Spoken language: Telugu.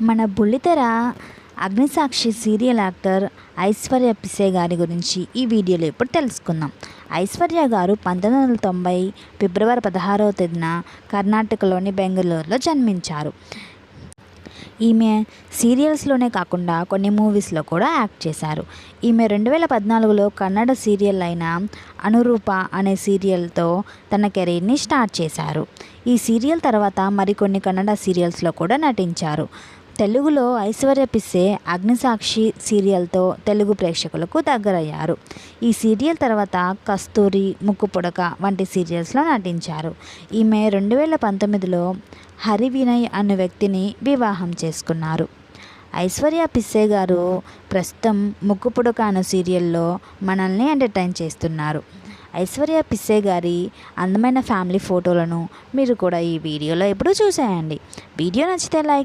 మన బుల్లితెర అగ్నిసాక్షి సీరియల్ యాక్టర్ ఐశ్వర్య పిసే గారి గురించి ఈ వీడియోలో ఇప్పుడు తెలుసుకుందాం. ఐశ్వర్య గారు 1990 ఫిబ్రవరి 16వ తేదీన కర్ణాటకలోని బెంగళూరులో జన్మించారు. ఈమె సీరియల్స్లోనే కాకుండా కొన్ని మూవీస్లో కూడా యాక్ట్ చేశారు. ఈమె 2014లో కన్నడ సీరియల్ అయిన అనురూప అనే సీరియల్తో తన కెరీర్ని స్టార్ట్ చేశారు. ఈ సీరియల్ తర్వాత మరికొన్ని కన్నడ సీరియల్స్లో కూడా నటించారు. తెలుగులో ఐశ్వర్య పిసే అగ్నిసాక్షి సీరియల్తో తెలుగు ప్రేక్షకులకు దగ్గరయ్యారు. ఈ సీరియల్ తర్వాత కస్తూరి, ముక్కు పుడక వంటి సీరియల్స్లో నటించారు. ఈమె 2019లో హరి వినయ్ అనే వ్యక్తిని వివాహం చేసుకున్నారు. ఐశ్వర్య పిసే గారు ప్రస్తుతం ముక్కు పుడక అనే సీరియల్లో మనల్ని ఎంటర్టైన్ చేస్తున్నారు. ఐశ్వర్య పిసే గారి అందమైన ఫ్యామిలీ ఫోటోలను మీరు కూడా ఈ వీడియోలో ఎప్పుడూ చూసేయండి. వీడియో నచ్చితే లైక్